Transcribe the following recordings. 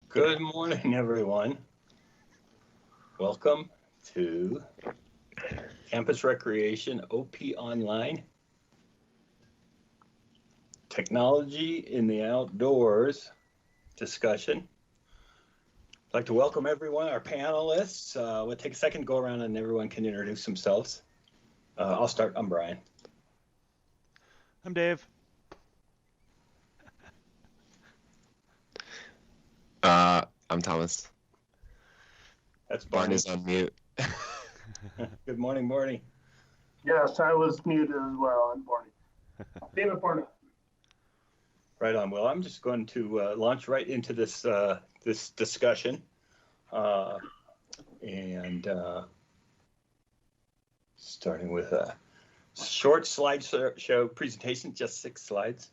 Good morning, everyone. Welcome to Campus Recreation OP Online. Technology in the Outdoors discussion. I'd like to welcome everyone, our panelists. We'll take a second to go around and everyone can introduce themselves. I'll start. I'm Brian. I'm Dave. I'm Thomas. That's Barney Barney. is on mute. Good morning, Barney. Yes, I was muted as well. I'm Barney. David Barnett. Right on. Well, I'm just going to launch right into this this discussion, and starting with a short slideshow presentation, just 6 slides.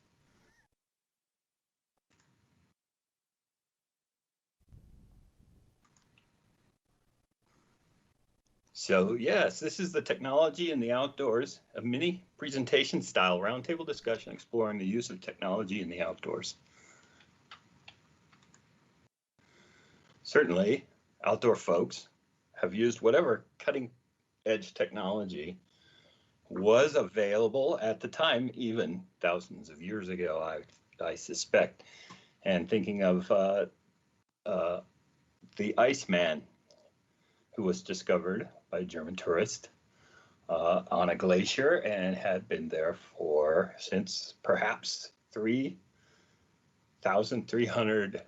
So yes, this is the technology in the outdoors, a mini presentation style roundtable discussion exploring the use of technology in the outdoors. Certainly, outdoor folks have used whatever cutting edge technology was available at the time, even thousands of years ago, I suspect. And thinking of the Iceman, who was discovered by a German tourist on a glacier and had been there since perhaps 3,300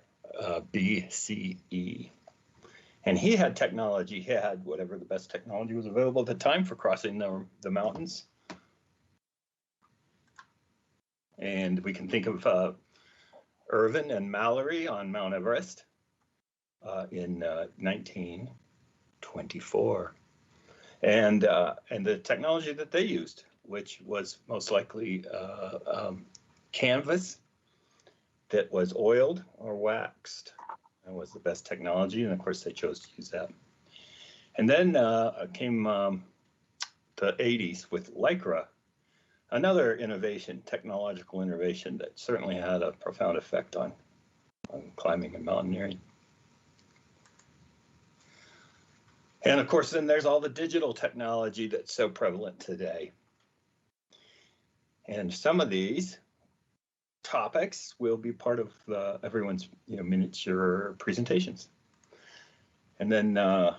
BCE. And he had technology. He had whatever the best technology was available at the time for crossing the mountains. And we can think of Irvin and Mallory on Mount Everest in 1924. And the technology that they used, which was most likely canvas that was oiled or waxed. That was the best technology, and of course they chose to use that. And then came the 80s with Lycra, another innovation, technological innovation that certainly had a profound effect on climbing and mountaineering. And of course, then there's all the digital technology that's so prevalent today. And some of these topics will be part of everyone's miniature presentations. And then I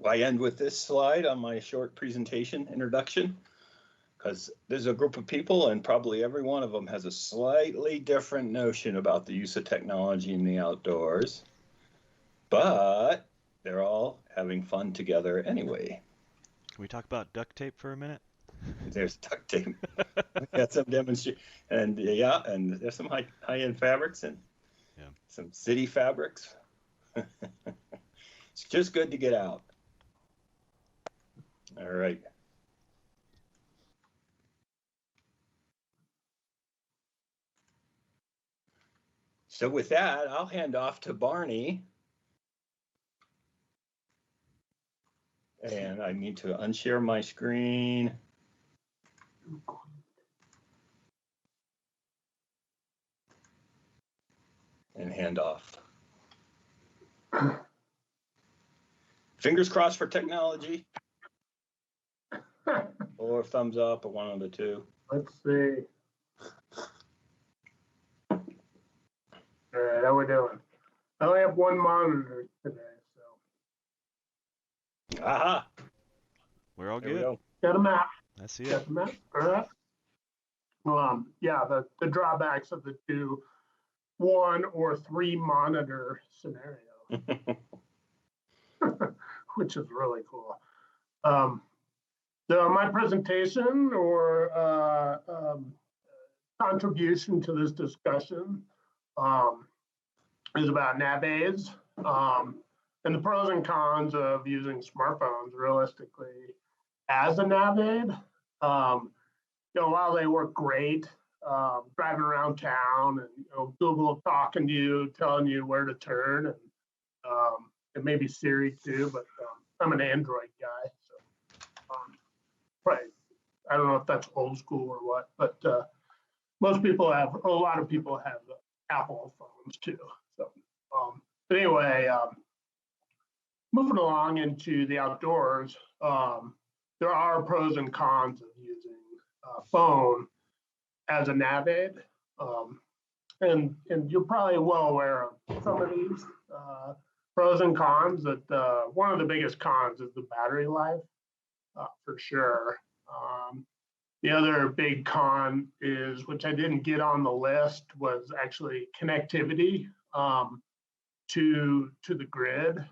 end with this slide on my short presentation introduction, because there's a group of people and probably every one of them has a slightly different notion about the use of technology in the outdoors, but they're all having fun together anyway. Can we talk about duct tape for a minute? There's duct tape. We had some demonstration, and and there's some high-end fabrics and some city fabrics. It's just good to get out. All right. So with that, I'll hand off to Barney. And I need to unshare my screen. And hand off. Fingers crossed for technology. Or thumbs up, or one of the two. Let's see. All right, how we doing? I only have one monitor today, so. Aha! We're all There we good. go. Got a map. I see Got it. the map. All right. Yeah, the drawbacks of the 2, 1 or 3 monitor scenario, which is really cool. So my presentation or contribution to this discussion is about nav aids and the pros and cons of using smartphones realistically as a nav aid. While they work great, driving around town and Google talking to you, telling you where to turn, and maybe Siri too, but I'm an Android guy, so right. I don't know if that's old school or what, but a lot of people have Apple phones too. So But anyway, moving along into the outdoors, there are pros and cons of using phone as a nav aid. And you're probably well aware of some of these pros and cons. That one of the biggest cons is the battery life, for sure. The other big con is, which I didn't get on the list, was actually connectivity to the grid.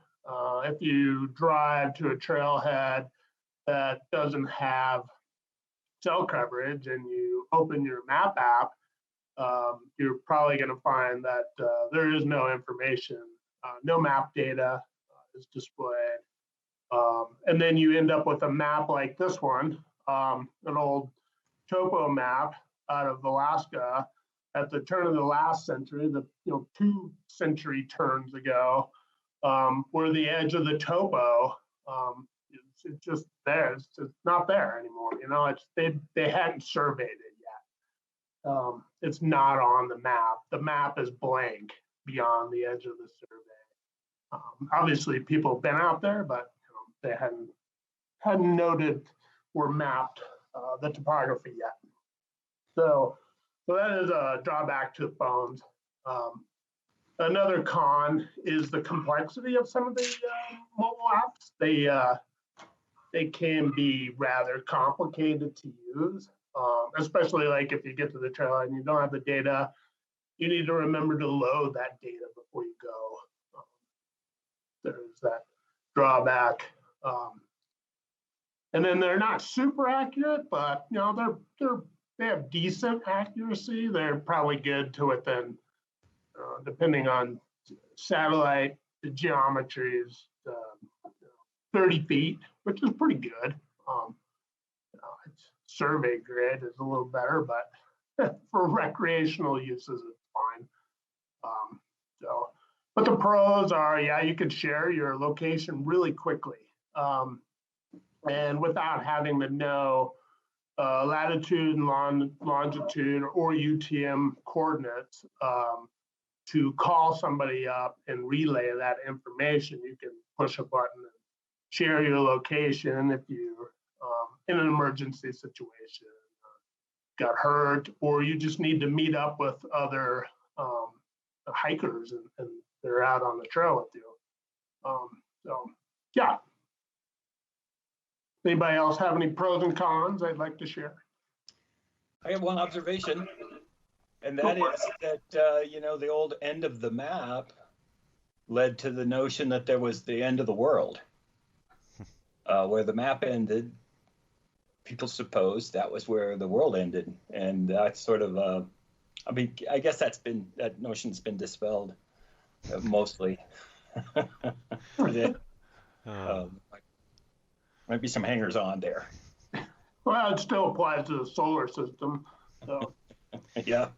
If you drive to a trailhead that doesn't have cell coverage and you open your map app, you're probably going to find that there is no information, no map data is displayed. And then you end up with a map like this one, an old topo map out of Alaska at the turn of the last century, 2 century turns ago, where the edge of the topo, it's just there. It's just not there anymore. It's they hadn't surveyed it yet. It's not on the map. The map is blank beyond the edge of the survey. Obviously, people have been out there, but they hadn't noted or mapped the topography yet. So that is a drawback to phones. Another con is the complexity of some of the mobile apps. They can be rather complicated to use, especially like if you get to the trail and you don't have the data, you need to remember to load that data before you go. There's that drawback. And then they're not super accurate, but they have decent accuracy. They're probably good to within, depending on satellite, the geometries, 30 feet, which is pretty good. Survey grid is a little better, but for recreational uses, it's fine. But the pros are, you can share your location really quickly. And without having to know latitude and longitude or UTM coordinates to call somebody up and relay that information, you can push a button and share your location if you're in an emergency situation, got hurt, or you just need to meet up with other hikers and they're out on the trail with you. Yeah. Anybody else have any pros and cons they'd like to share? I have one observation, and that is that, the old end of the map led to the notion that there was the end of the world. Where the map ended, people supposed that was where the world ended. And that's sort of, I guess that notion's been dispelled mostly. Might be some hangers on there. Well, it still applies to the solar system. So. Yeah.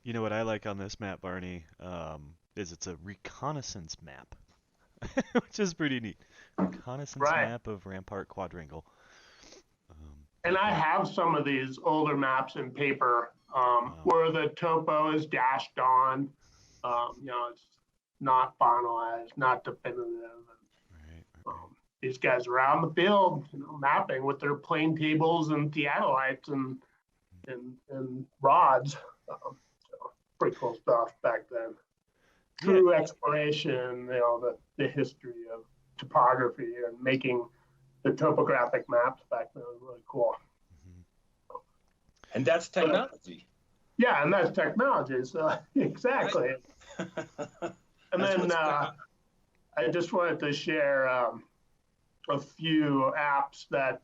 You know what I like on this map, Barney, is it's a reconnaissance map, which is pretty neat. Reconnaissance map of Rampart Quadrangle. And I have some of these older maps in paper where the topo is dashed on. It's not finalized, not definitive. Right. These guys are out in the field, mapping with their plane tables and theodolites and rods. So pretty cool stuff back then. True exploration, the history of topography and making the topographic maps back then was really cool. And that's technology. Yeah, and that's technology. So exactly. Right. And then I just wanted to share a few apps that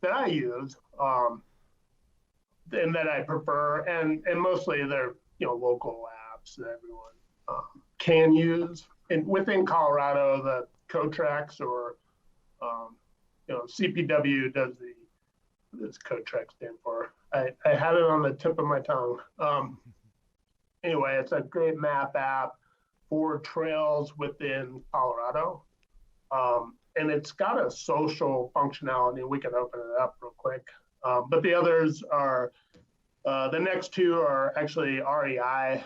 I use and that I prefer, and mostly they're local apps that everyone can use. And within Colorado, the Cotrex or CPW does this Cotrex stand for. I had it on the tip of my tongue. Anyway, it's a great map app for trails within Colorado. And it's got a social functionality. We can open it up real quick. But the others are, the next two are actually REI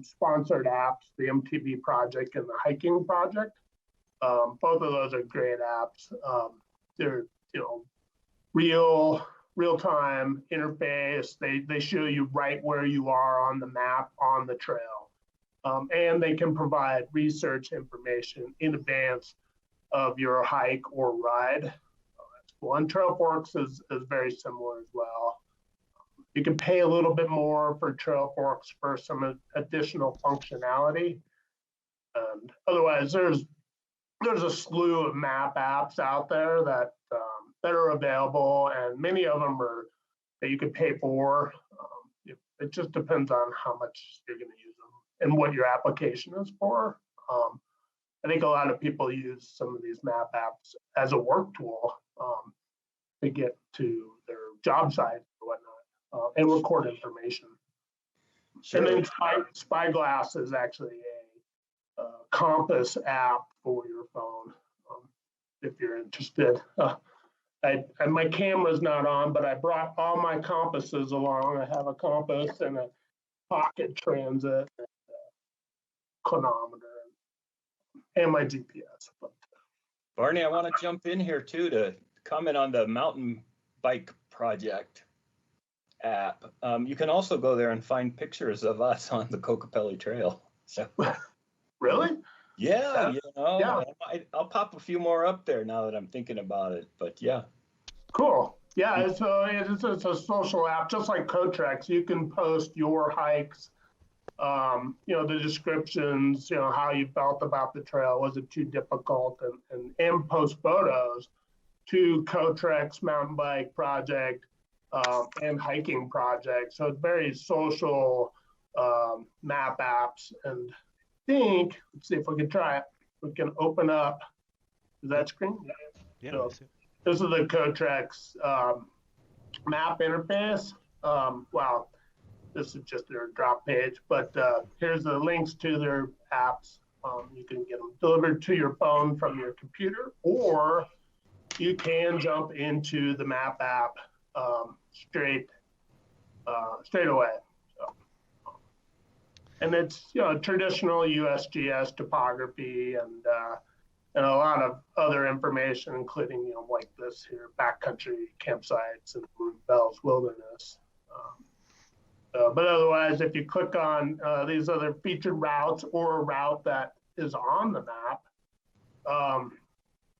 sponsored apps, the MTB project and the hiking project. Both of those are great apps. They're real time interface. They show you right where you are on the map on the trail, and they can provide research information in advance of your hike or ride. And TrailForks is very similar as well. You can pay a little bit more for TrailForks for some additional functionality. And otherwise, there's a slew of map apps out there that are available, and many of them are that you can pay for. It just depends on how much you're going to use them and what your application is for. I think a lot of people use some of these map apps as a work tool to get to their job sites or whatnot, and record information. Sure. And then Spyglass is actually a compass app for your phone, if you're interested. My camera's not on, but I brought all my compasses along. I have a compass and a pocket transit, and a chronometer, and my GPS. Barney, I want to jump in here too to comment on the mountain bike project app. You can also go there and find pictures of us on the Kokopelli Trail. So. Really? Yeah, yeah. I'll pop a few more up there now that I'm thinking about it. But yeah. Cool. Yeah, it's a social app, just like Cotrex. You can post your hikes, the descriptions, how you felt about the trail. Was it too difficult? And post photos to Cotrex mountain bike project and hiking project. So it's very social map apps. And let's see if we can try it. We can open up. Is that screen? Yeah. So, this is the Cotrex map interface. Wow, this is just their drop page, but here's the links to their apps. You can get them delivered to your phone from your computer, or you can jump into the map app straight away. And it's traditional USGS topography and a lot of other information, including like this here, backcountry campsites and Bell's Wilderness. But otherwise, if you click on these other featured routes or a route that is on the map,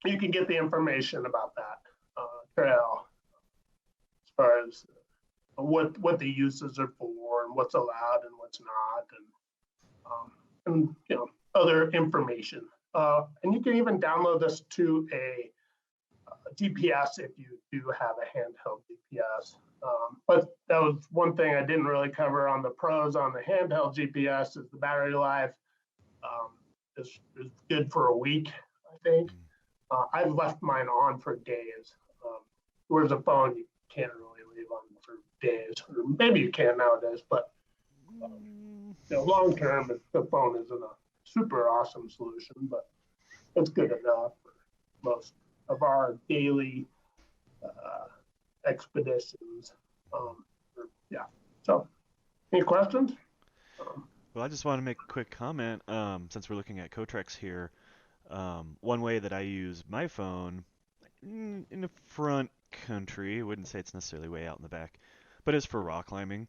you can get the information about that trail, as far as what the uses are for and what's allowed and what's not, and other information. And you can even download this to a GPS if you do have a handheld GPS. But that was one thing I didn't really cover on the pros on the handheld GPS is the battery life is good for a week, I think. I've left mine on for days. Whereas a phone, you can't really leave on for days. Or maybe you can nowadays, but long term, the phone isn't a super awesome solution, but it's good enough for most of our daily expeditions. So any questions? Well, I just want to make a quick comment, since we're looking at Cotrex here. One way that I use my phone in the front country, I wouldn't say it's necessarily way out in the back, but it's for rock climbing,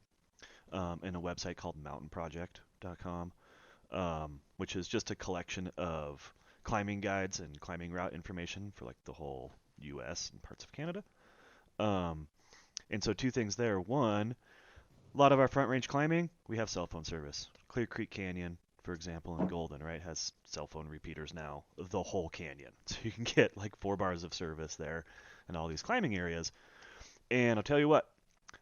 in a website called mountainproject.com, which is just a collection of climbing guides and climbing route information for like the whole US and parts of Canada. And so two things there. One, a lot of our front range climbing, we have cell phone service. Clear Creek Canyon, for example, in Golden, right, has cell phone repeaters now, the whole canyon. So you can get like 4 bars of service there in all these climbing areas. And I'll tell you what,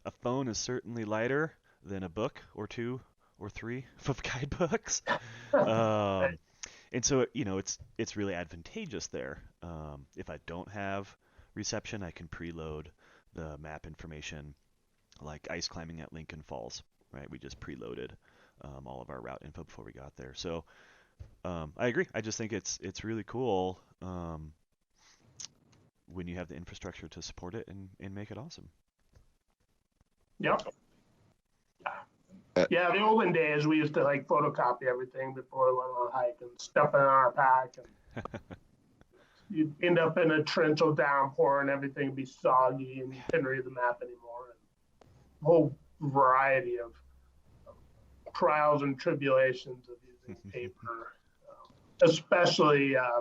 a phone is certainly lighter than a book or 2 or 3 of guidebooks. And so, it's really advantageous there. If I don't have reception, I can preload the map information, like ice climbing at Lincoln Falls, right? We just preloaded all of our route info before we got there. So I agree. I just think it's really cool when you have the infrastructure to support it and make it awesome. Yep. Yeah, the olden days we used to like photocopy everything before we went on a hike and stuff it in our pack, and you'd end up in a torrential downpour and everything would be soggy and you couldn't read the map anymore. And a whole variety of trials and tribulations of using paper, especially yeah,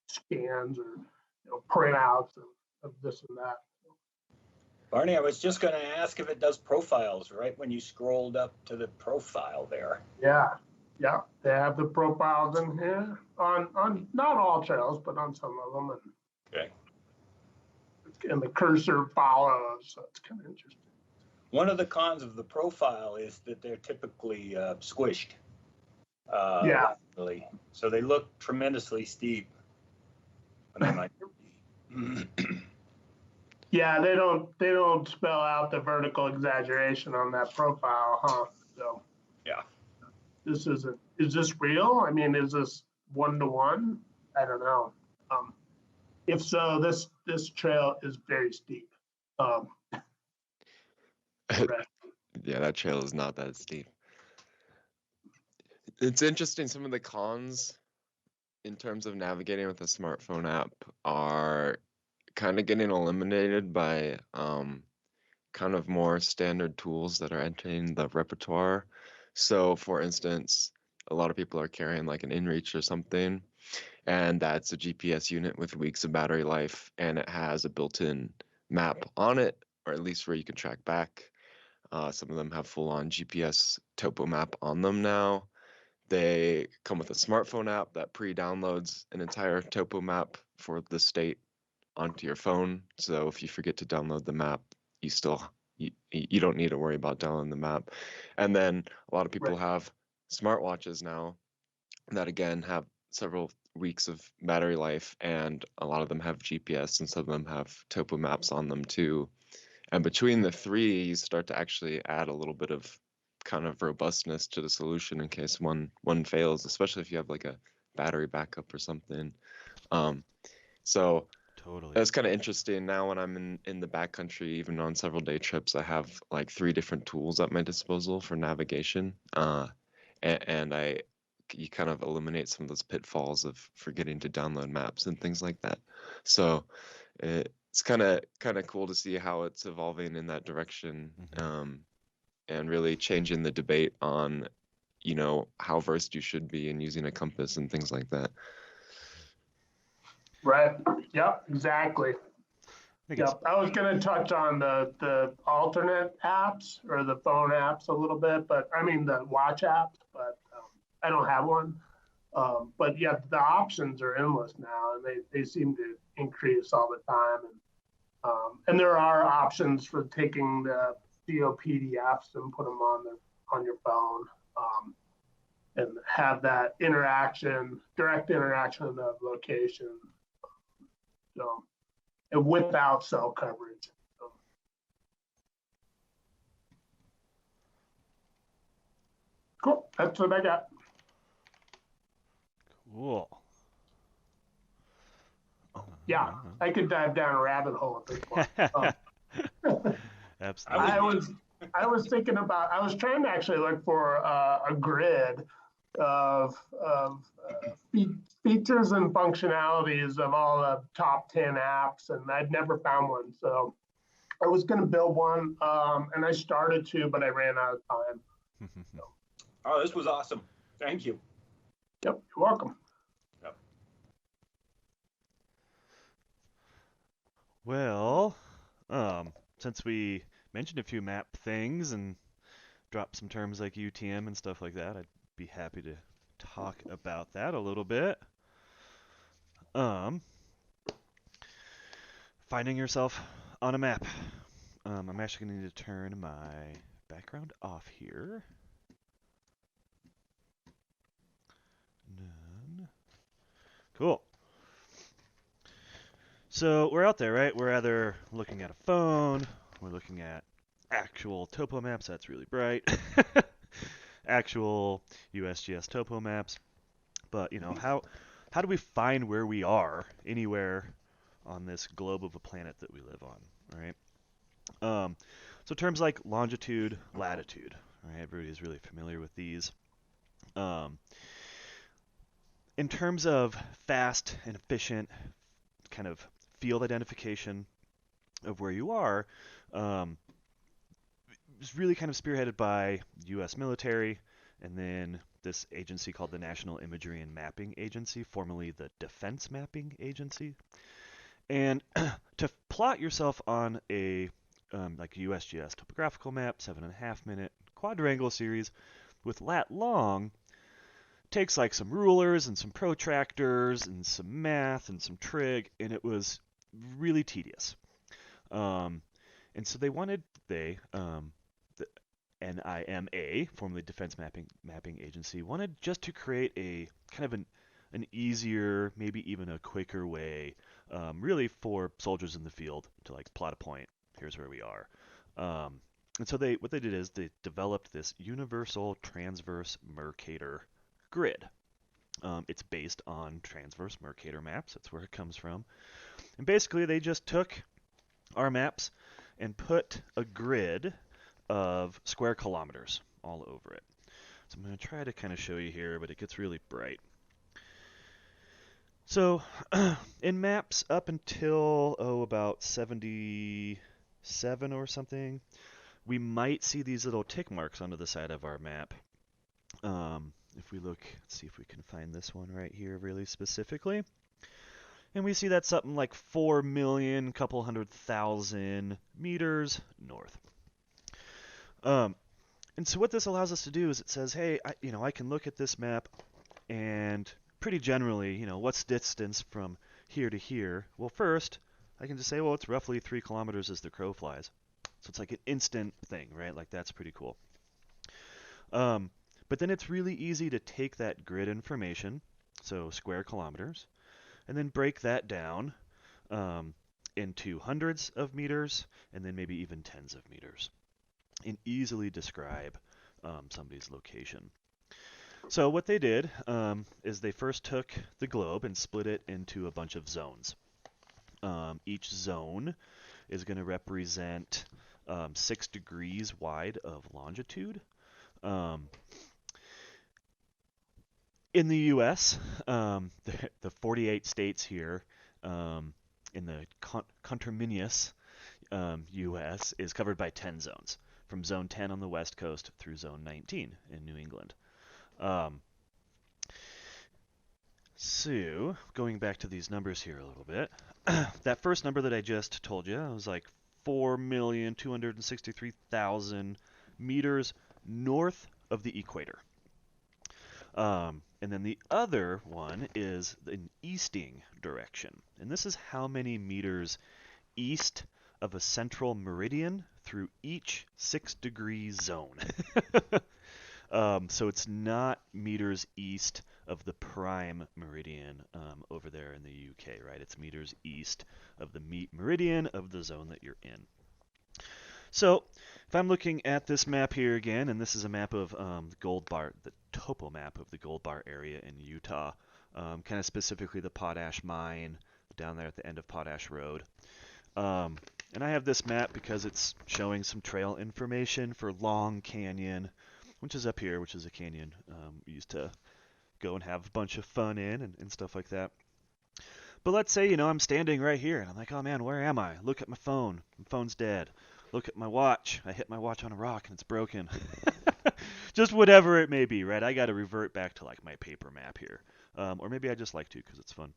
scans or printouts of this and that. Barney, I was just going to ask if it does profiles, right? When you scrolled up to the profile there. Yeah, yeah, they have the profiles in here on not all trails, but on some of them, Okay. and the cursor follows, so it's kind of interesting. One of the cons of the profile is that they're typically squished. Yeah. Really. So they look tremendously steep. When they might be. Yeah, they don't spell out the vertical exaggeration on that profile, huh? So Yeah. is this real? I mean, is this 1-to-1? I don't know. If so, this trail is very steep. Correct. Yeah, that trail is not that steep. It's interesting. Some of the cons in terms of navigating with a smartphone app are kind of getting eliminated by kind of more standard tools that are entering the repertoire. So, for instance, a lot of people are carrying like an InReach or something, and that's a GPS unit with weeks of battery life, and it has a built-in map on it, or at least where you can track back. Some of them have full-on GPS topo map on them now. They come with a smartphone app that pre-downloads an entire topo map for the state onto your phone. So if you forget to download the map, you don't need to worry about downloading the map. And then a lot of people have smartwatches now that again have several weeks of battery life, and a lot of them have GPS and some of them have topo maps on them too. And between the three, you start to actually add a little bit of kind of robustness to the solution in case one fails, especially if you have like a battery backup or something. So Totally. that's kind of interesting. Now when I'm in the backcountry, even on several day trips, I have like 3 different tools at my disposal for navigation. And you kind of eliminate some of those pitfalls of forgetting to download maps and things like that. So it's kind of cool to see how it's evolving in that direction, and really changing the debate on, how versed you should be in using a compass and things like that. Right. Yep. Exactly. Yep. I was going to touch on the alternate apps or the phone apps a little bit, but I mean the watch apps, but I don't have one. But yeah, the options are endless now, and they seem to increase all the time. And there are options for taking the GeoPDFs and put them on your phone, and have that direct interaction of location. So, and without cell coverage. So. Cool. That's what I got. Cool. Yeah, I could dive down a rabbit hole at this point. Absolutely. I was thinking about. I was trying to actually look for a grid of features and functionalities of all the top 10 apps, and I'd never found one. So I was going to build one, and I started to, but I ran out of time. So. Oh, this was awesome. Thank you. Yep, you're welcome. Yep. Well, since we mentioned a few map things and dropped some terms like UTM and stuff like that, I'd be happy to talk about that a little bit. Finding yourself on a map. I'm actually going to need to turn my background off here. None. Cool. So we're out there, right? We're either looking at a phone, we're looking at actual topo maps, that's really bright, actual USGS topo maps. But, how do we find where we are anywhere on this globe of a planet that we live on, right? So terms like longitude, latitude, All right, everybody's really familiar with these. In terms of fast and efficient kind of field identification of where you are, it's really kind of spearheaded by U.S. military, and then this agency called the National Imagery and Mapping Agency, formerly the Defense Mapping Agency. And to plot yourself on a like a USGS topographical map, 7.5-minute quadrangle series with lat long, takes like some rulers and some protractors and some math and some trig, and it was really tedious. And so the NIMA, formerly Defense Mapping Agency, wanted just to create a kind of an easier, maybe even a quicker way, really for soldiers in the field to like plot a point. Here's where we are. And so what they did is they developed this universal transverse Mercator grid. It's based on transverse Mercator maps. That's where it comes from. And basically, they just took our maps and put a grid of square kilometers all over it. So I'm going to try to kind of show you here, but it gets really bright. So in maps up until, about 77 or something, we might see these little tick marks onto the side of our map. If we look, let's see if we can find this one right here really specifically. And we see that's something like 4 million, couple 100,000 meters north. And so what this allows us to do is it says, hey, I can look at this map and pretty generally, what's distance from here to here? Well, first, I can just say, well, it's roughly 3 kilometers as the crow flies. So it's like an instant thing, right? Like that's pretty cool. But then it's really easy to take that grid information, so square kilometers, and then break that down into hundreds of meters and then maybe even tens of meters, and easily describe somebody's location. So what they did is they first took the globe and split it into a bunch of zones. Each zone is going to represent 6 degrees wide of longitude. In the U.S., the 48 states here in the conterminous U.S. is covered by 10 zones, from Zone 10 on the West Coast through Zone 19 in New England. So, going back to these numbers here a little bit, that first number that I just told you was like 4,263,000 meters north of the equator. And then the other one is an easting direction. And this is how many meters east of a central meridian through each 6-degree zone. So it's not meters east of the prime meridian over there in the UK, right? It's meters east of the meridian of the zone that you're in. So if I'm looking at this map here again, and this is a map of the Gold Bar, the topo map of the Gold Bar area in Utah, kind of specifically the Potash Mine down there at the end of Potash Road. And I have this map because it's showing some trail information for Long Canyon, which is up here, which is a canyon we used to go and have a bunch of fun in and stuff like that. But let's say, I'm standing right here, and I'm like, oh man, where am I? Look at my phone. My phone's dead. Look at my watch. I hit my watch on a rock and it's broken. Just whatever it may be, right? I got to revert back to like my paper map here. Or maybe I just like to because it's fun.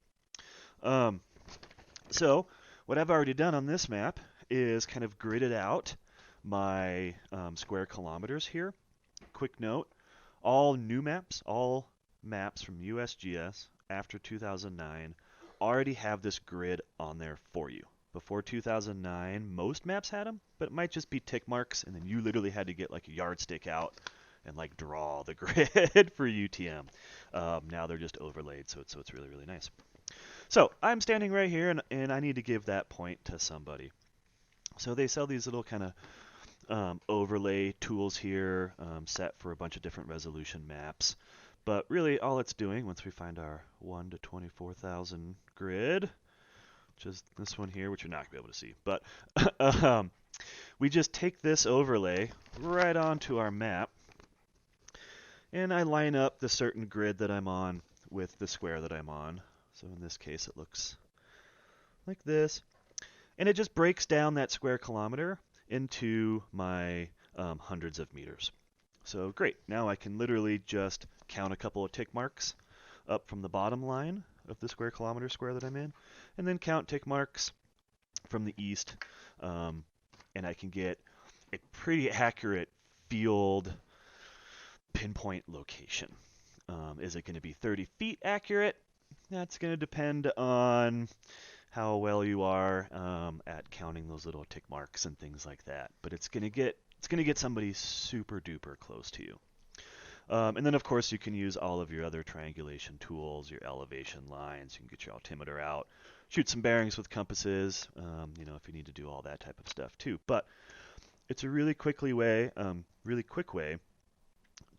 So what I've already done on this map is kind of gridded out my square kilometers here. Quick note, all new maps, all maps from USGS after 2009 already have this grid on there for you. Before 2009, most maps had them, but it might just be tick marks, and then you literally had to get like a yardstick out and like draw the grid for UTM. Now they're just overlaid, so it's really, really nice. So I'm standing right here, and I need to give that point to somebody. So they sell these little kind of overlay tools here, set for a bunch of different resolution maps. But really, all it's doing, once we find our 1 to 24,000 grid, which is this one here, which you're not going to be able to see, but we just take this overlay right onto our map, and I line up the certain grid that I'm on with the square that I'm on. So in this case, it looks like this. And it just breaks down that square kilometer into my hundreds of meters. So great, now I can literally just count a couple of tick marks up from the bottom line of the square kilometer square that I'm in, and then count tick marks from the east, and I can get a pretty accurate field pinpoint location. Is it going to be 30 feet accurate? That's going to depend on how well you are at counting those little tick marks and things like that. But it's going to get somebody super duper close to you. And then of course you can use all of your other triangulation tools, your elevation lines. You can get your altimeter out, shoot some bearings with compasses. If you need to do all that type of stuff too. But it's a really quick way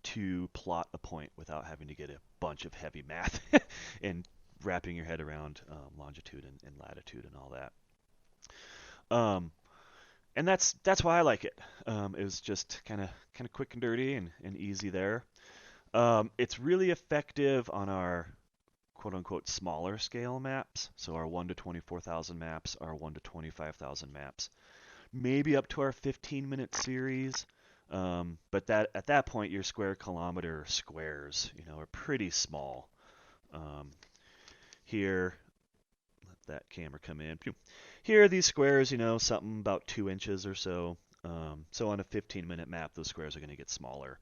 to plot a point without having to get a bunch of heavy math and wrapping your head around longitude and latitude and all that. And that's why I like it. It was just kind of quick and dirty and easy there. It's really effective on our quote-unquote smaller scale maps, so our 1 to 24,000 maps, our 1 to 25,000 maps, maybe up to our 15-minute series. But at that point, your square kilometer squares, are pretty small. Here, let that camera come in. Here, these squares, something about 2 inches or so. So on a 15-minute map, those squares are going to get smaller.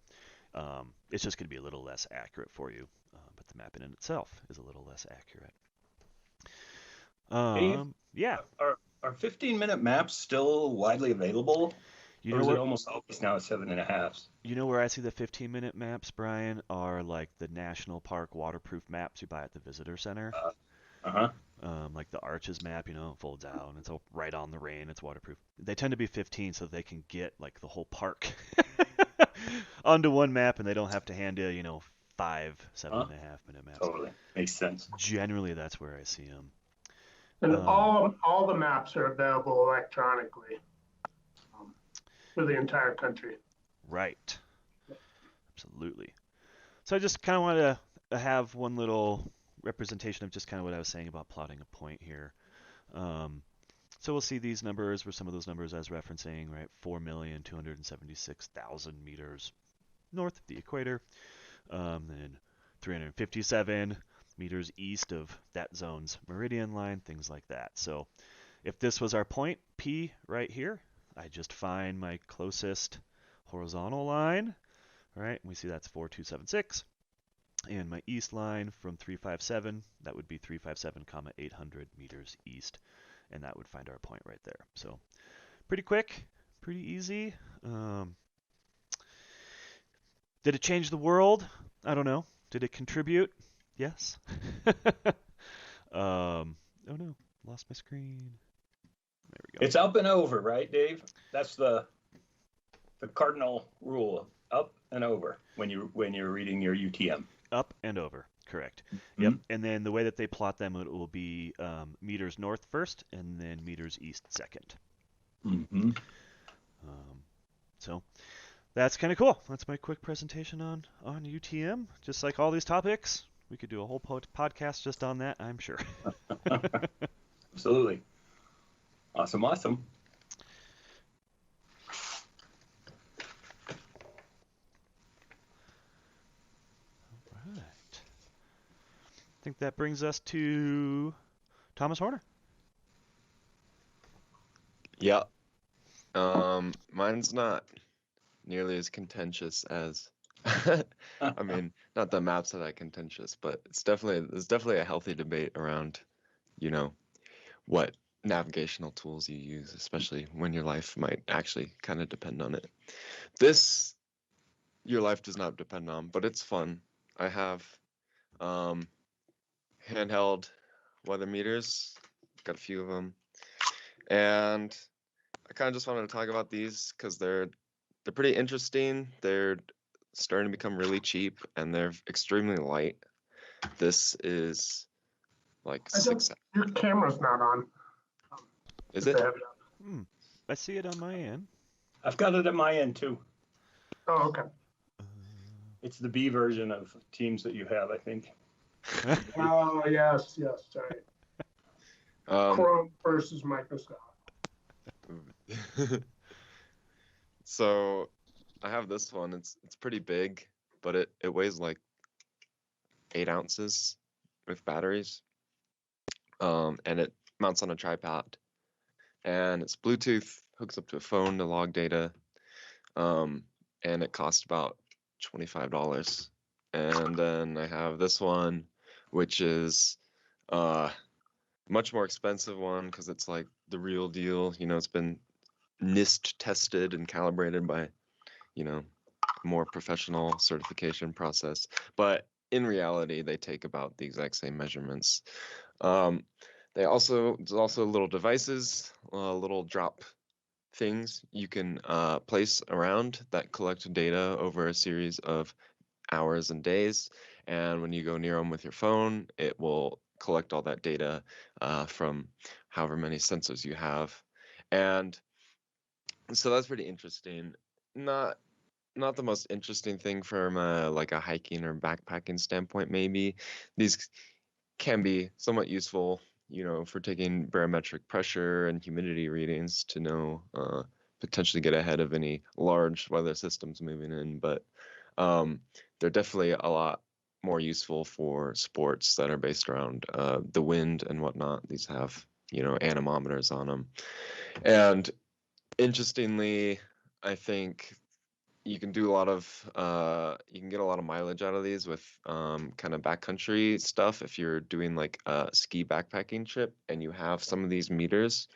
It's just going to be a little less accurate for you, but the map in itself is a little less accurate. Yeah. Are 15-minute maps still widely available? Or is it almost always now 7.5s? You know where I see the 15-minute maps, Brian, are like the national park waterproof maps you buy at the visitor center. Like the Arches map, it folds out and it's all right on the rain. It's waterproof. They tend to be 15 so they can get like the whole park onto one map and they don't have to hand you, 5 7.5-minute maps. Totally. Makes sense. Generally, that's where I see them. And all the maps are available electronically for the entire country. Right. Absolutely. So I just kind of wanted to have one little representation of just kind of what I was saying about plotting a point here. So we'll see these numbers were some of those numbers I was referencing, right? 4,276,000 meters north of the equator, then 357 meters east of that zone's meridian line, things like that. So if this was our point P right here, I just find my closest horizontal line, right? We see that's 4,276. And my east line from 357, that would be 357, 800 meters east. And that would find our point right there. So pretty quick, pretty easy. Did it change the world? I don't know. Did it contribute? Yes. Oh no, lost my screen. There we go. It's up and over, right, Dave? That's the cardinal rule. Up and over when you're reading your UTM. Up and over, correct. Mm-hmm. Yep. And then the way that they plot them, it will be meters north first, and then meters east second. Mm-hmm. So that's kind of cool. That's my quick presentation on UTM. Just like all these topics, we could do a whole podcast just on that, I'm sure. Absolutely. Awesome. All right. I think that brings us to Thomas Horner. Yeah. Mine's not nearly as contentious as I mean, not the maps are that contentious, but there's definitely a healthy debate around, what navigational tools you use, especially when your life might actually kind of depend on it. This your life does not depend on, but it's fun. I have handheld weather meters, got a few of them, and I kind of just wanted to talk about these because they're pretty interesting. They're starting to become really cheap and they're extremely light. This is like your camera's not on. Is it? I see it on my end. I've got it at my end too. Oh, okay. It's the B version of Teams that you have, I think. Oh, yes, sorry. Chrome versus Microsoft. So I have this one. It's pretty big, but it weighs like 8 ounces with batteries. And it mounts on a tripod. And it's Bluetooth, hooks up to a phone to log data. And it costs about $25. And then I have this one, which is much more expensive one because it's like the real deal. You know, it's been NIST tested and calibrated by, you know, more professional certification process. But in reality, they take about the exact same measurements. There's also little devices, little drop things you can place around that collect data over a series of hours and days. And when you go near them with your phone, it will collect all that data from however many sensors you have. And so that's pretty interesting. Not the most interesting thing from like a hiking or backpacking standpoint, maybe. These can be somewhat useful, you know, for taking barometric pressure and humidity readings to know, potentially get ahead of any large weather systems moving in. But they're definitely a lot more useful for sports that are based around the wind and whatnot. These have, you know, anemometers on them. And interestingly, I think you can do a lot of you can get a lot of mileage out of these with kind of backcountry stuff. If you're doing like a ski backpacking trip and you have some of these meters,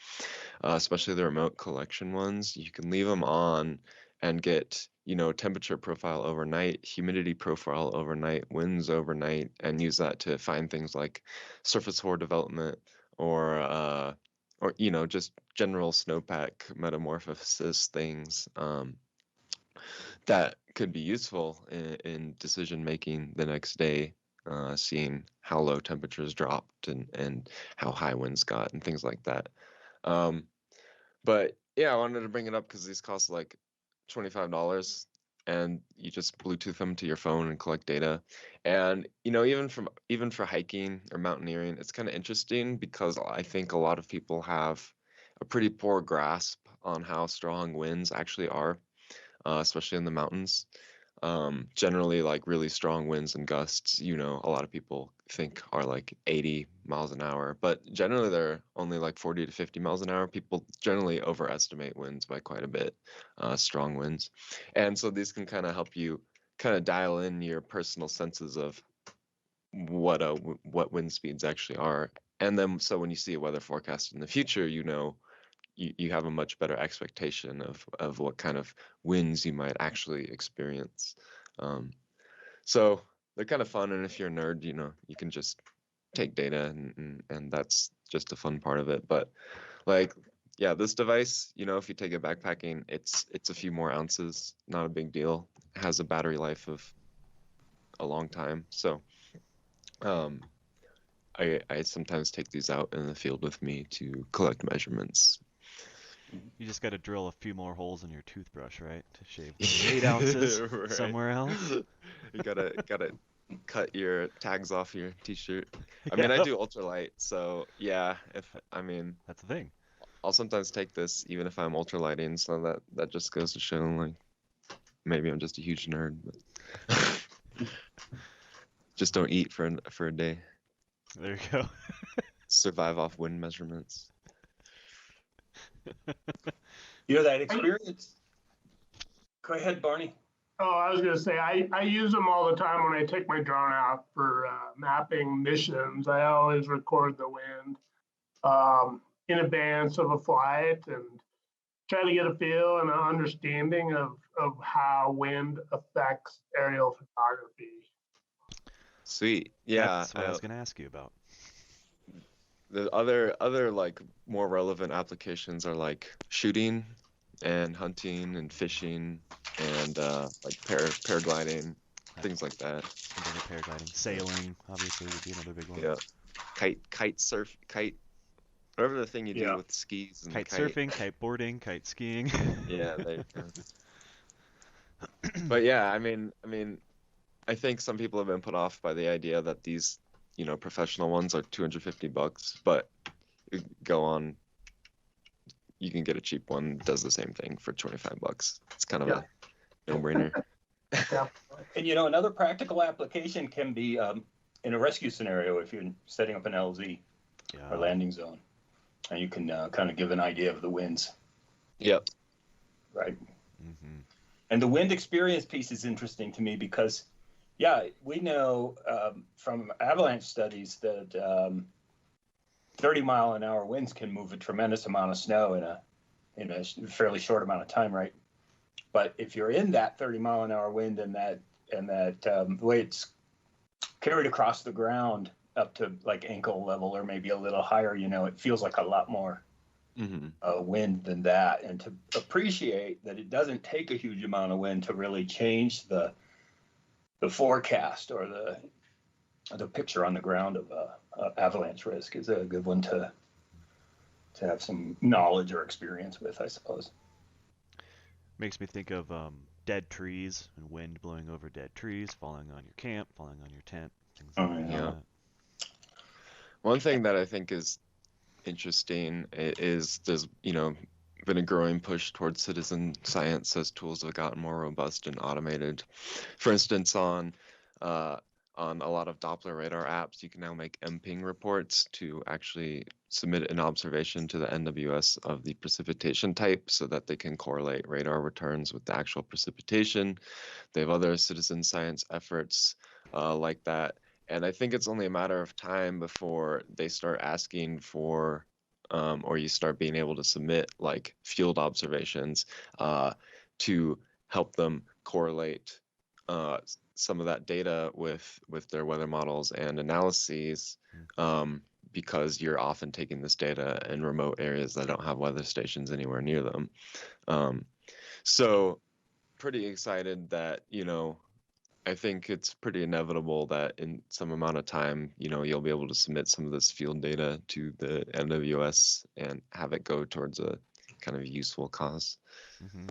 especially the remote collection ones, you can leave them on and get, you know, temperature profile overnight, humidity profile overnight, winds overnight, and use that to find things like surface hoar development or you know, just general snowpack metamorphosis things. That could be useful in decision making the next day, seeing how low temperatures dropped and how high winds got and things like that. But yeah, I wanted to bring it up because these cost like $25, and you just Bluetooth them to your phone and collect data. And you know, even for hiking or mountaineering, it's kind of interesting because I think a lot of people have a pretty poor grasp on how strong winds actually are, especially in the mountains. Generally, like really strong winds and gusts, you know, a lot of people think are like 80 miles an hour, but generally they're only like 40 to 50 miles an hour. People generally overestimate winds by quite a bit, strong winds. And so these can kind of help you kind of dial in your personal senses of what wind speeds actually are. And then so when you see a weather forecast in the future, you know, you have a much better expectation of what kind of winds you might actually experience. So they're kind of fun, and if you're a nerd, you know, you can just take data and that's just a fun part of it. But like, yeah, this device, you know, if you take it backpacking, it's a few more ounces, not a big deal. It has a battery life of a long time. So I sometimes take these out in the field with me to collect measurements. You just got to drill a few more holes in your toothbrush, right, to shave 8 ounces Right. somewhere else. You gotta cut your tags off your t-shirt. I Yeah, mean, I do ultralight, so yeah. that's the thing. I'll sometimes take this even if I'm ultralighting, so that just goes to show, like, maybe I'm just a huge nerd, but just don't eat for a day. There you go. Survive off wind measurements. You know that experience. Go ahead, Barney. Oh, I was going to say, I use them all the time when I take my drone out for mapping missions. I always record the wind in advance of a flight and try to get a feel and an understanding of how wind affects aerial photography. Sweet. Yeah. That's what I was going to ask you about. The other like more relevant applications are like shooting and hunting and fishing and like paragliding, things like that. Paragliding, sailing, obviously would be another big one. Yeah, kite, whatever the thing you do with skis and kite surfing, kite boarding, kite skiing. Yeah, there you go. But yeah, I mean, I think some people have been put off by the idea that these, professional ones are $250, but you go on, you can get a cheap one that does the same thing for $25. It's kind of Yeah. a no-brainer. Yeah. And another practical application can be in a rescue scenario if you're setting up an LZ or landing zone, and you can kind of give an idea of the winds. Yep. Right. Mm-hmm. And the wind experience piece is interesting to me because, yeah, we know from avalanche studies that 30-mile-an-hour winds can move a tremendous amount of snow in a fairly short amount of time, right? But if you're in that 30-mile-an-hour wind and that the way it's carried across the ground up to like ankle level or maybe a little higher, it feels like a lot more wind than that. And to appreciate that it doesn't take a huge amount of wind to really change the forecast or the picture on the ground of avalanche risk is a good one to have some knowledge or experience with, I suppose. Makes me think of dead trees and wind blowing over dead trees, falling on your camp, falling on your tent, things like that. One thing that I think is interesting is there's been a growing push towards citizen science as tools have gotten more robust and automated. For instance, on a lot of Doppler radar apps, you can now make MPing reports to actually submit an observation to the NWS of the precipitation type so that they can correlate radar returns with the actual precipitation. They have other citizen science efforts like that. And I think it's only a matter of time before they start asking for, or you start being able to submit like field observations to help them correlate some of that data with their weather models and analyses, because you're often taking this data in remote areas that don't have weather stations anywhere near them. So pretty excited that, I think it's pretty inevitable that in some amount of time, you'll be able to submit some of this field data to the NWS and have it go towards a kind of useful cause. Mm-hmm.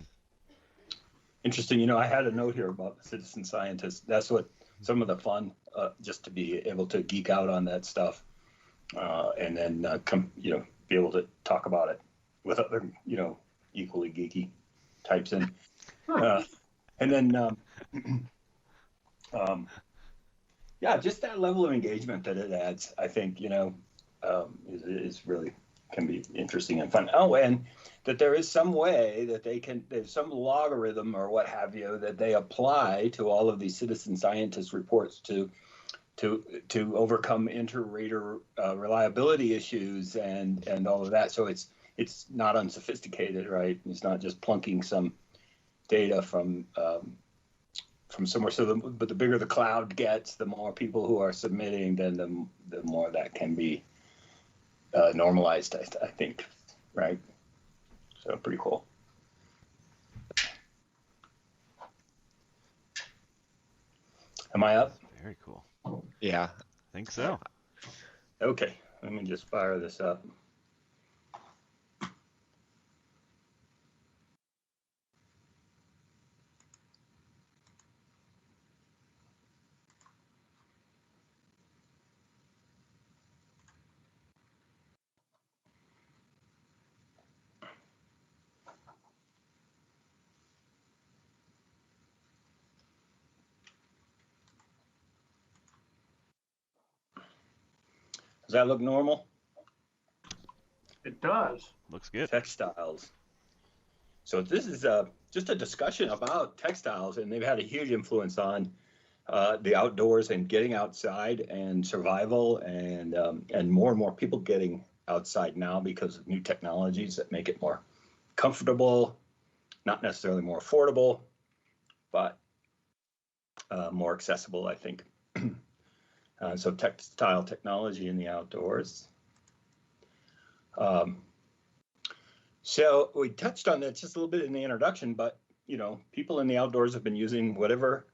Interesting. I had a note here about the citizen scientists. That's what some of the fun, just to be able to geek out on that stuff, and then be able to talk about it with other, equally geeky types. And then, yeah, just that level of engagement that it adds, I think, is really can be interesting and fun. Oh, and that there is some way that there's some logarithm or what have you that they apply to all of these citizen scientist reports to overcome inter-rater reliability issues and all of that. So it's not unsophisticated, right? It's not just plunking some data from somewhere. But the bigger the cloud gets, the more people who are submitting, then the more that can be normalized, I think, right? So pretty cool. Am I up? Very cool. Yeah. I think so. Okay, let me just fire this up. Does that look normal? It does. Looks good. Textiles. So this is just a discussion about textiles, and they've had a huge influence on the outdoors and getting outside and survival, and more and more people getting outside now because of new technologies that make it more comfortable, not necessarily more affordable, but more accessible, I think. So textile technology in the outdoors. So we touched on that just a little bit in the introduction, but people in the outdoors have been using whatever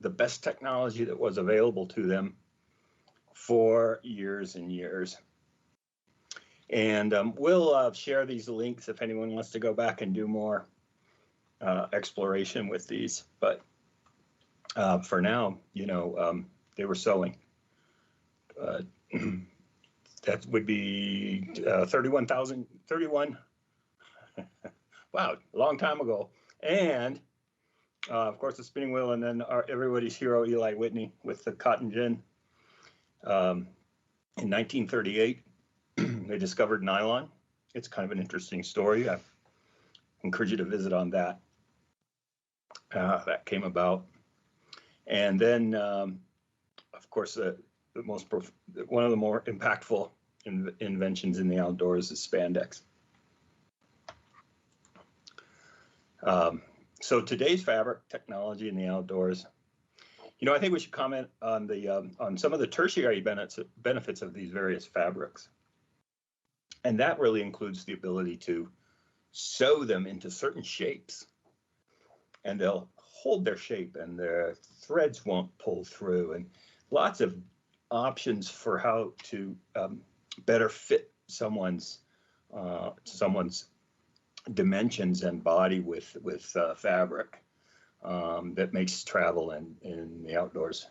the best technology that was available to them for years and years. And we'll share these links if anyone wants to go back and do more exploration with these. But for now, they were sewing. That would be 31. Wow, a long time ago. And of course, the spinning wheel, and then everybody's hero, Eli Whitney, with the cotton gin. In 1938, they discovered nylon. It's kind of an interesting story. I encourage you to visit on that. That came about. And then, of course, one of the more impactful inventions in the outdoors is spandex. So today's fabric technology in the outdoors, I think we should comment on on some of the tertiary benefits of these various fabrics. And that really includes the ability to sew them into certain shapes. And they'll hold their shape and their threads won't pull through, and lots of options for how to better fit someone's dimensions and body with fabric that makes travel in the outdoors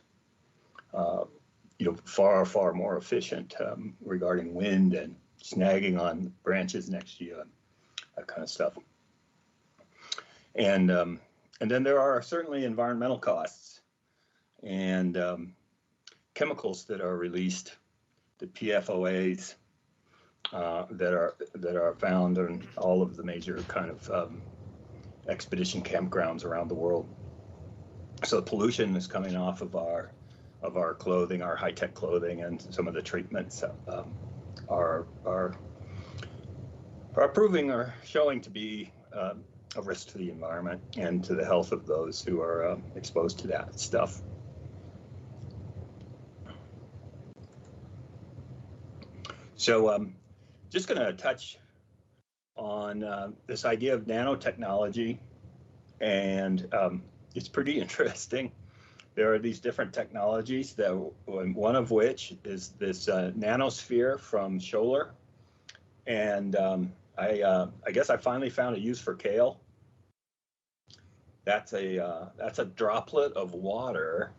far more efficient regarding wind and snagging on branches next to you and that kind of stuff. And then there are certainly environmental costs and chemicals that are released, the PFOAs that are found in all of the major kind of expedition campgrounds around the world. So pollution is coming off of our clothing, our high-tech clothing, and some of the treatments are proving or showing to be a risk to the environment and to the health of those who are exposed to that stuff. So just going to touch on this idea of nanotechnology, and it's pretty interesting. There are these different technologies, one of which is this nanosphere from Scholler, and I guess I finally found a use for kale. That's a droplet of water,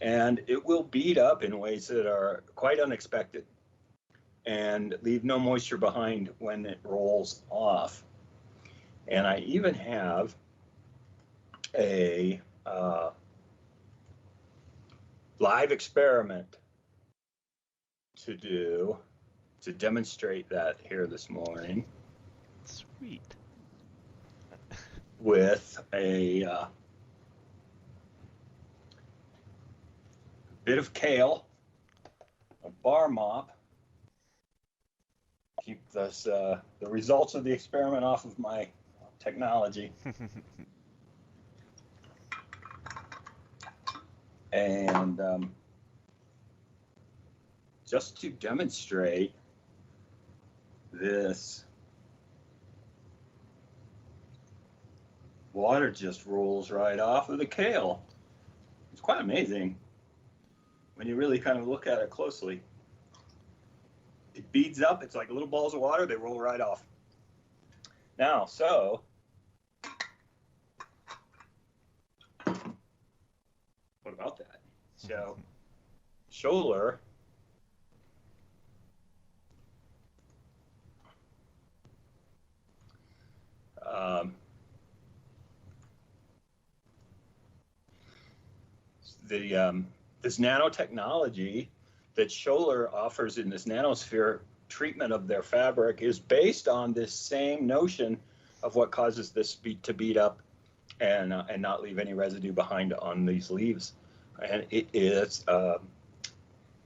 and it will bead up in ways that are quite unexpected and leave no moisture behind when it rolls off. And I even have a live experiment to do to demonstrate that here this morning. Sweet. With a bit of kale, a bar mop. Keep the results of the experiment off of my technology. And just to demonstrate this, water just rolls right off of the kale. It's quite amazing when you really kind of look at it closely. It beads up, it's like little balls of water, they roll right off. Now, so, what about that? So, Scholler this nanotechnology that Scholler offers in this nanosphere treatment of their fabric is based on this same notion of what causes this to bead up and not leave any residue behind on these leaves. And it is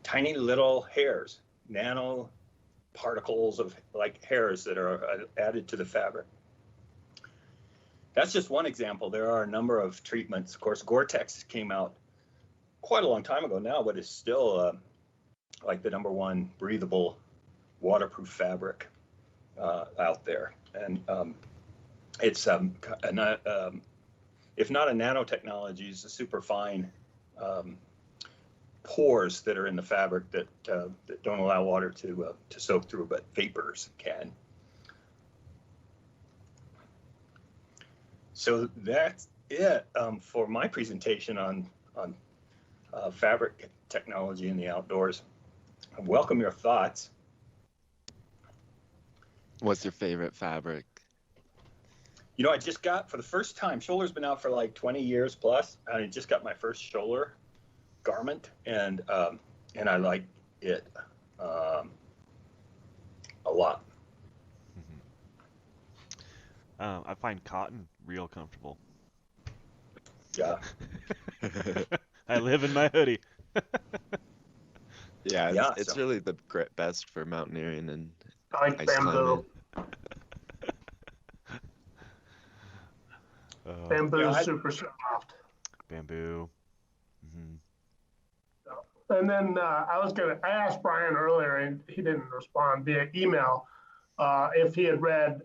tiny little hairs, nano particles of like hairs that are added to the fabric. That's just one example. There are a number of treatments. Of course, Gore-Tex came out quite a long time ago now, but it's still like the #1 breathable waterproof fabric out there. And it's if not a nanotechnology, it's a super fine pores that are in the fabric that don't allow water to soak through, but vapors can. So that's it for my presentation on on fabric technology in the outdoors. I welcome your thoughts. What's your favorite fabric? You know, I just got, for the first time, Schoeller's been out for like 20 years plus. I just got my first Schoeller garment, and I like it a lot. I find cotton real comfortable. Yeah. I live in my hoodie. Yeah, Yeah, it's so- really the best for mountaineering and I like ice bamboo. climbing. Bamboo Yeah, is I- super soft. Bamboo. Hmm. And then I asked Brian earlier, and he didn't respond via email, if he had read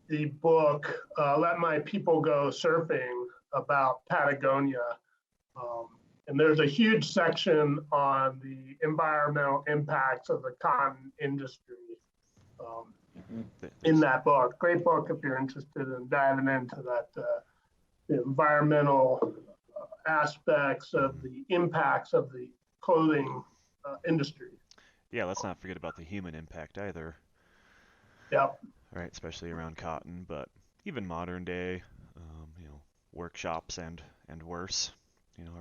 the book, Let My People Go Surfing, about Patagonia. And there's a huge section on the environmental impacts of the cotton industry in that book. Great book if you're interested in diving into that, the environmental aspects of the impacts of the clothing industry. Yeah, let's not forget about the human impact either. Yep. Right, especially around cotton, but even modern day, workshops and worse,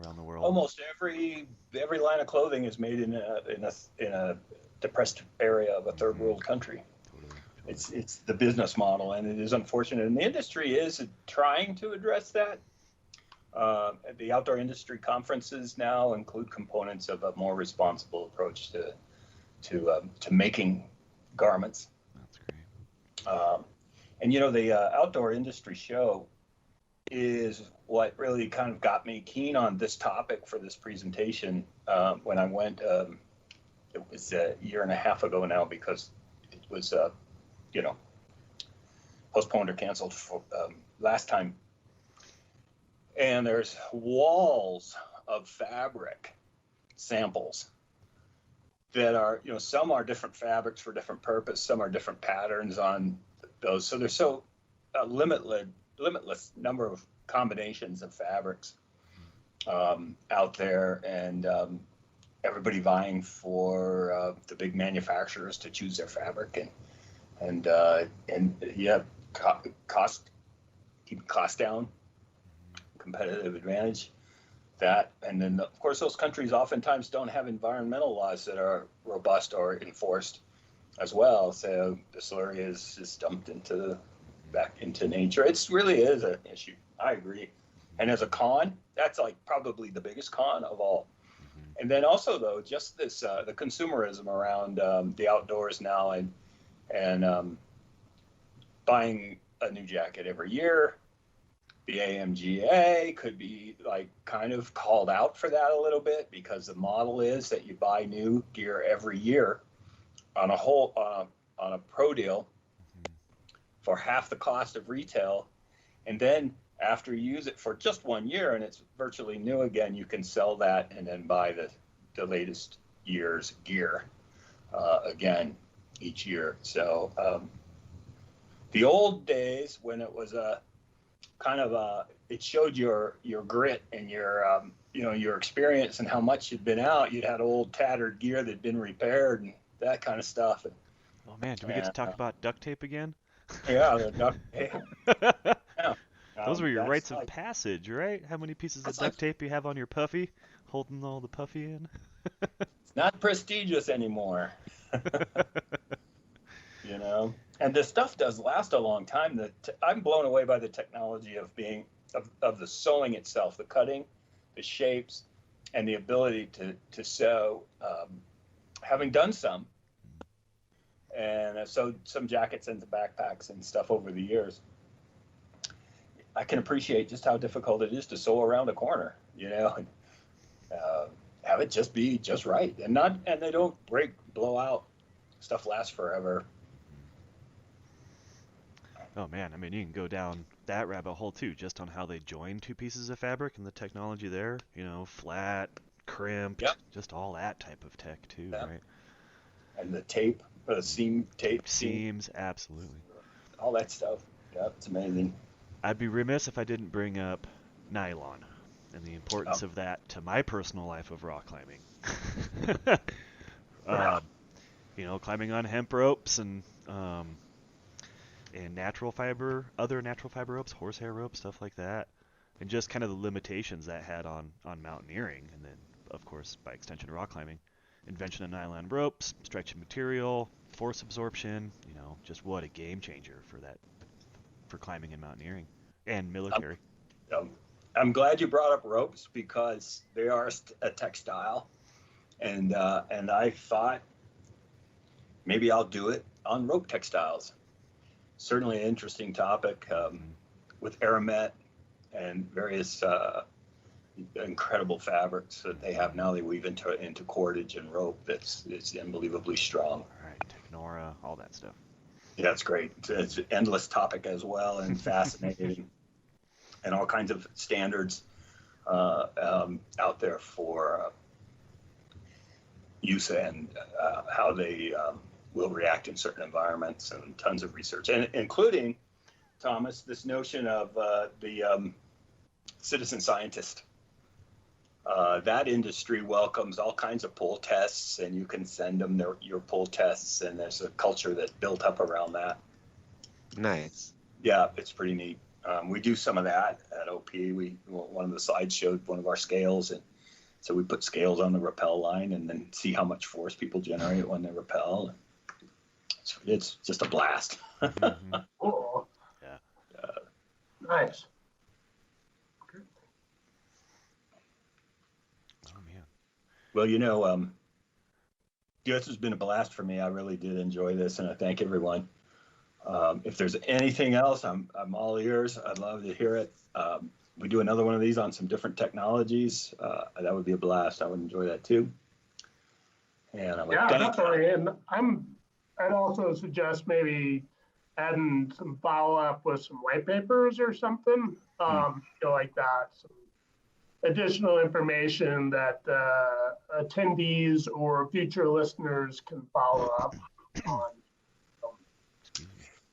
around the world. Almost every line of clothing is made in a depressed area of a third world country. Totally. It's the business model, and it is unfortunate. And the industry is trying to address that. The outdoor industry conferences now include components of a more responsible approach to making garments. That's great. And the outdoor industry show is what really kind of got me keen on this topic for this presentation when I went. It was a year and a half ago now, because it was postponed or canceled for last time. And there's walls of fabric samples that are, some are different fabrics for different purpose, some are different patterns on those. So there's so limitless number of combinations of fabrics out there, and everybody vying for the big manufacturers to choose their fabric, and cost, keep costs down, competitive advantage. That, and then of course those countries oftentimes don't have environmental laws that are robust or enforced as well, so the slurry is just dumped back into nature. It really is an issue. I agree. And as a con, that's like probably the biggest con of all. And then also though, just this the consumerism around the outdoors now, and buying a new jacket every year. The AMGA could be like kind of called out for that a little bit, because the model is that you buy new gear every year on a pro deal for half the cost of retail, and then after you use it for just 1 year and it's virtually new again, you can sell that and then buy the latest year's gear again each year. So the old days, when it was a kind of it showed your grit and your experience and how much you'd been out. You'd had old tattered gear that'd been repaired and that kind of stuff. Oh man, do we get to talk about duct tape again? Yeah, the duct tape. Yeah. Those were your That's rites like, of passage, right? How many pieces of That's duct like- tape you have on your puffy, holding all the puffy in? It's not prestigious anymore. And this stuff does last a long time. I'm blown away by the technology of the sewing itself, the cutting, the shapes, and the ability to sew. Having done some, and I've sewed some jackets into backpacks and stuff over the years, I can appreciate just how difficult it is to sew around a corner. And, have it just be just right, and they don't break, blow out. Stuff lasts forever. Oh man, I mean, you can go down that rabbit hole too, just on how they join two pieces of fabric and the technology there. Flat, crimped, Yep. just all that type of tech too, Yep. right? And the tape, the seam tape, Seams, absolutely. all that stuff. Yeah, it's amazing. I'd be remiss if I didn't bring up nylon. and the importance of that to my personal life of rock climbing. Climbing on hemp ropes and other natural fiber ropes, horsehair ropes, stuff like that, and just kind of the limitations that had on mountaineering, and then of course by extension rock climbing. Invention of nylon ropes, stretching material, force absorption, just what a game changer for climbing and mountaineering and military. I'm glad you brought up ropes because they are a textile, and I thought maybe I'll do it on rope textiles. Certainly an interesting topic with Aramet and various incredible fabrics that they have now. They weave into cordage and rope it's unbelievably strong. Right, Technora, all that stuff. Yeah, it's great. It's an endless topic as well, and fascinating, and all kinds of standards out there for use and how they will react in certain environments, and tons of research, and including, Thomas, this notion of the citizen scientist. That industry welcomes all kinds of pull tests, and you can send them your pull tests, and there's a culture that's built up around that. Nice. Yeah, it's pretty neat. We do some of that at OP. One of the slides showed one of our scales, and so we put scales on the rappel line and then see how much force people generate when they rappel. It's just a blast. Mm-hmm. Cool. Yeah. Nice. Oh man. Well, this has been a blast for me. I really did enjoy this, and I thank everyone. If there's anything else, I'm all ears. I'd love to hear it. We do another one of these on some different technologies. That would be a blast. I would enjoy that too. And I would definitely. And I'd also suggest maybe adding some follow-up with some white papers or something, like that. Some additional information that attendees or future listeners can follow up on.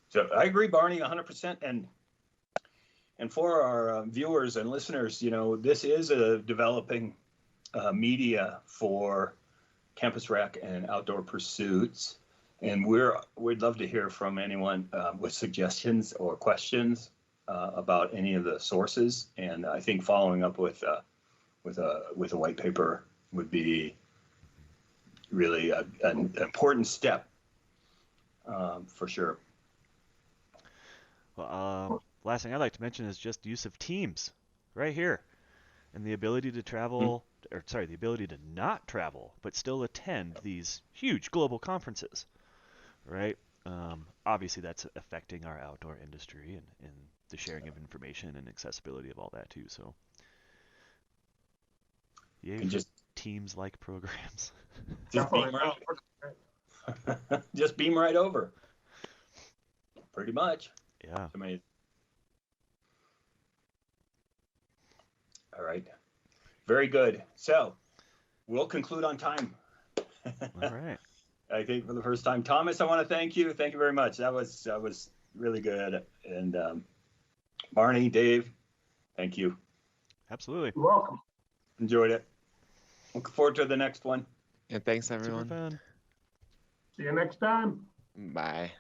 So I agree, Barney, 100%. And for our viewers and listeners, this is a developing media for campus rec and outdoor pursuits. And we'd love to hear from anyone with suggestions or questions about any of the sources. And I think following up with a white paper would be really an important step for sure. Well, last thing I'd like to mention is just use of Teams right here, and the ability to travel, the ability to not travel but still attend these huge global conferences. Right? Obviously, that's affecting our outdoor industry and the sharing of information and accessibility of all that too. So, yay for Teams-like programs. Just beam right. Just beam right over. Pretty much. Yeah. It's amazing. All right. Very good. So, we'll conclude on time. All right. I think for the first time. Thomas, I want to thank you. Thank you very much. That was really good. And Barney, Dave, thank you. Absolutely. You're welcome. Enjoyed it. Looking forward to the next one. And thanks, everyone. Super fun. See you next time. Bye.